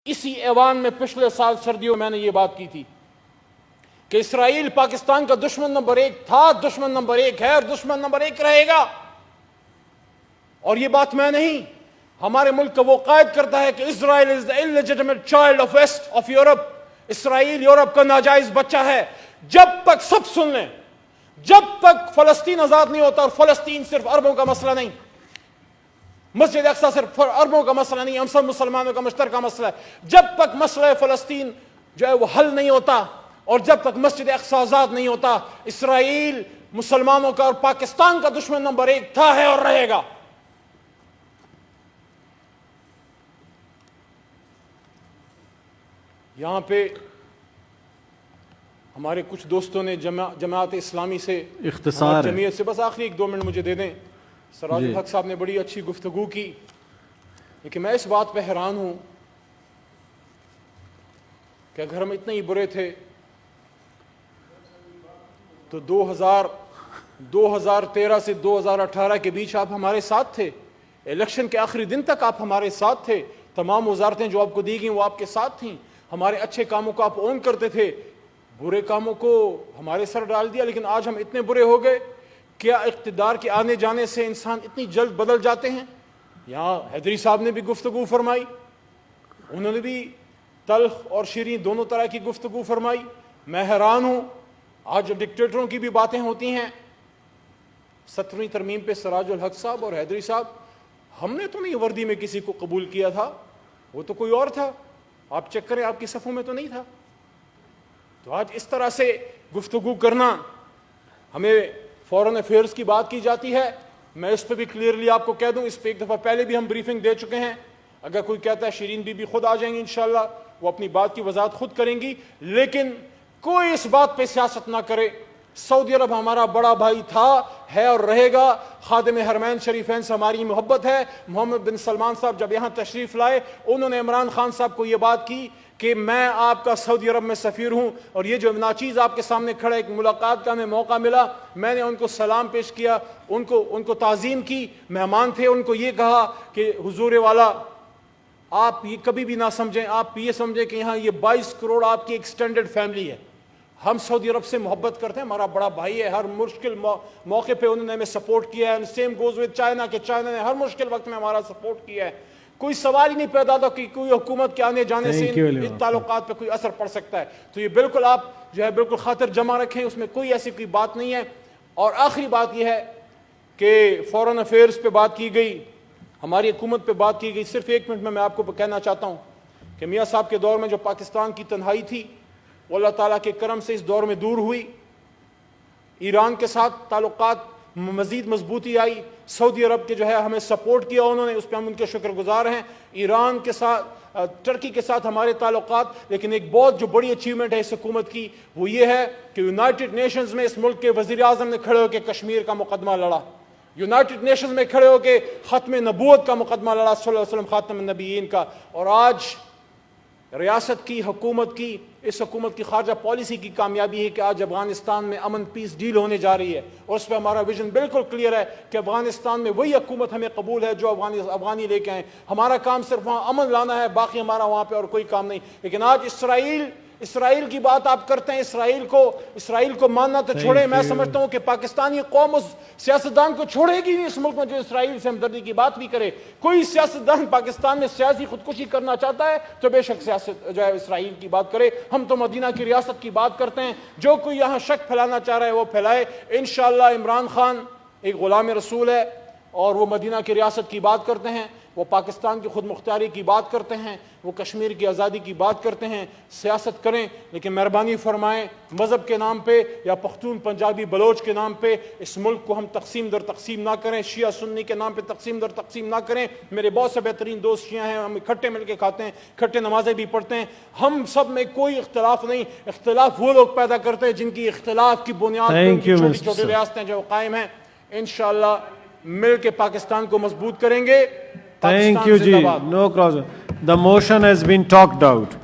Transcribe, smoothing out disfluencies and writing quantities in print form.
اسی ایوان میں پچھلے سال سردیوں میں نے یہ بات کی تھی کہ اسرائیل پاکستان کا دشمن نمبر 1 تھا، دشمن نمبر 1 ہے اور دشمن نمبر 1 رہے گا۔ اور یہ بات میں نہیں، ہمارے ملک کا وہ قائد کرتا ہے کہ اسرائیل از the illegitimate child of west of Europe۔ Israel Europe کا ناجائز بچہ ہے۔ جب تک سب سن لیں، جب تک فلسطین آزاد نہیں ہوتا، اور فلسطین صرف عربوں کا مسئلہ نہیں، مسجد اقصی صرف عربوں کا مسئلہ نہیں، ہم سب مسلمانوں کا مشترکہ مسئلہ ہے۔ جب تک مسئلہ فلسطین جو ہے وہ حل نہیں ہوتا، اور جب تک مسجد اقصی آزاد نہیں ہوتا، اسرائیل مسلمانوں کا اور پاکستان کا دشمن نمبر 1 تھا، ہے اور رہے گا۔ یہاں پہ ہمارے کچھ دوستوں نے جماعت اسلامی سے، اختصار جمعیت سے، بس آخری 1-2 منٹ مجھے دے دیں۔ سراج الحق صاحب نے بڑی اچھی گفتگو کی، لیکن میں اس بات پہ حیران ہوں کہ اگر ہم اتنے ہی برے تھے تو 2013 سے 2018 کے بیچ آپ ہمارے ساتھ تھے، الیکشن کے آخری دن تک آپ ہمارے ساتھ تھے، تمام وزارتیں جو آپ کو دی گئیں وہ آپ کے ساتھ تھیں، ہمارے اچھے کاموں کو آپ اون کرتے تھے، برے کاموں کو ہمارے سر ڈال دیا۔ لیکن آج ہم اتنے برے ہو گئے، کیا اقتدار کے آنے جانے سے انسان اتنی جلد بدل جاتے ہیں؟ یہاں حیدری صاحب نے بھی گفتگو فرمائی، انہوں نے بھی تلخ اور شیریں دونوں طرح کی گفتگو فرمائی۔ میں حیران ہوں، آج جو ڈکٹیٹروں کی بھی باتیں ہوتی ہیں، 17ویں ترمیم پہ سراج الحق صاحب اور حیدری صاحب، ہم نے تو نہیں وردی میں کسی کو قبول کیا تھا، وہ تو کوئی اور تھا، آپ چیک کریں، آپ کی صفوں میں تو نہیں تھا۔ تو آج اس طرح سے گفتگو کرنا، ہمیں فورن افیئرز کی بات کی جاتی ہے، میں اس پہ بھی کلیئرلی آپ کو کہہ دوں، اس پہ ایک دفعہ پہلے بھی ہم بریفنگ دے چکے ہیں، اگر کوئی کہتا ہے شیرین بی بی خود آ جائیں گی انشاءاللہ، وہ اپنی بات کی وضاحت خود کریں گی، لیکن کوئی اس بات پہ سیاست نہ کرے۔ سعودی عرب ہمارا بڑا بھائی تھا، ہے اور رہے گا، خادم حرمین شریفین سے ہماری محبت ہے۔ محمد بن سلمان صاحب جب یہاں تشریف لائے، انہوں نے عمران خان صاحب کو یہ بات کی کہ میں آپ کا سعودی عرب میں سفیر ہوں، اور یہ جو ناچیز آپ کے سامنے کھڑا ہے، ایک ملاقات کا ہمیں موقع ملا، میں نے ان کو سلام پیش کیا، ان کو تعظیم کی، مہمان تھے، ان کو یہ کہا کہ حضور والا آپ یہ کبھی بھی نہ سمجھیں، آپ یہ سمجھیں کہ یہاں یہ 22 کروڑ آپ کی ایکسٹینڈڈ فیملی ہے، ہم سعودی عرب سے محبت کرتے ہیں، ہمارا بڑا بھائی ہے، ہر مشکل موقع پہ انہوں نے ہمیں سپورٹ کیا ہے۔ سیم گوز وتھ چائنا، کہ چائنا نے ہر مشکل وقت میں ہمارا سپورٹ کیا ہے۔ کوئی سوال ہی نہیں پیدا تھا کہ کوئی حکومت کے آنے جانے سے ان تعلقات پہ کوئی اثر پڑ سکتا ہے۔ تو یہ بالکل آپ جو ہے بالکل خاطر جمع رکھیں، اس میں کوئی ایسی کوئی بات نہیں ہے۔ اور آخری بات یہ ہے کہ فورن افیئرز پہ بات کی گئی، ہماری حکومت پہ بات کی گئی، صرف 1 منٹ میں آپ کو کہنا چاہتا ہوں کہ میاں صاحب کے دور میں جو پاکستان کی تنہائی تھی، وہ اللہ تعالیٰ کے کرم سے اس دور میں دور ہوئی۔ ایران کے ساتھ تعلقات مزید مضبوطی آئی، سعودی عرب کے جو ہے ہمیں سپورٹ کیا انہوں نے، اس پہ ہم ان کے شکر گزار ہیں۔ ایران کے ساتھ، ترکی کے ساتھ ہمارے تعلقات، لیکن ایک بہت جو بڑی اچیومنٹ ہے اس حکومت کی، وہ یہ ہے کہ یونائٹڈ نیشنز میں اس ملک کے وزیر اعظم نے کھڑے ہو کے کشمیر کا مقدمہ لڑا، یونائٹڈ نیشنز میں کھڑے ہو کے ختم نبوت کا مقدمہ لڑا، صلی اللہ علیہ وسلم خاتم النبیین کا۔ اور آج ریاست کی، حکومت کی، اس حکومت کی خارجہ پالیسی کی کامیابی ہے کہ آج افغانستان میں امن پیس ڈیل ہونے جا رہی ہے، اور اس پہ ہمارا ویژن بالکل کلیئر ہے کہ افغانستان میں وہی حکومت ہمیں قبول ہے جو افغانی لے کے آئیں۔ ہمارا کام صرف وہاں امن لانا ہے، باقی ہمارا وہاں پہ اور کوئی کام نہیں۔ لیکن آج اسرائیل کی بات آپ کرتے ہیں، اسرائیل کو ماننا تو چھوڑیں، میں سمجھتا ہوں کہ پاکستانی قوم اس سیاستدان کو چھوڑے گی نہیں اس ملک میں جو اسرائیل سے ہمدردی کی بات بھی کرے۔ کوئی سیاستدان پاکستان میں سیاسی خودکشی کرنا چاہتا ہے تو بے شک سیاست جو ہے اسرائیل کی بات کرے، ہم تو مدینہ کی ریاست کی بات کرتے ہیں۔ جو کوئی یہاں شک پھیلانا چاہ رہا ہے وہ پھیلائے، انشاءاللہ عمران خان ایک غلام رسول ہے، اور وہ مدینہ کی ریاست کی بات کرتے ہیں، وہ پاکستان کی خود مختاری کی بات کرتے ہیں، وہ کشمیر کی آزادی کی بات کرتے ہیں۔ سیاست کریں، لیکن مہربانی فرمائیں مذہب کے نام پہ یا پختون پنجابی بلوچ کے نام پہ اس ملک کو ہم تقسیم در تقسیم نہ کریں، شیعہ سنی کے نام پہ تقسیم در تقسیم نہ کریں۔ میرے بہت سے بہترین دوست شیعہ ہیں، ہم اکٹھے مل کے کھاتے ہیں، اکٹھے نمازیں بھی پڑھتے ہیں، ہم سب میں کوئی اختلاف نہیں۔ اختلاف وہ لوگ پیدا کرتے ہیں جن کی اختلاف کی بنیاد پہ چھوٹی چھوٹی ریاستیں جو قائم ہیں۔ انشاءاللہ مل کے پاکستان کو مضبوط کریں گے۔ Thank you, Ji. No problem. The motion has been talked out.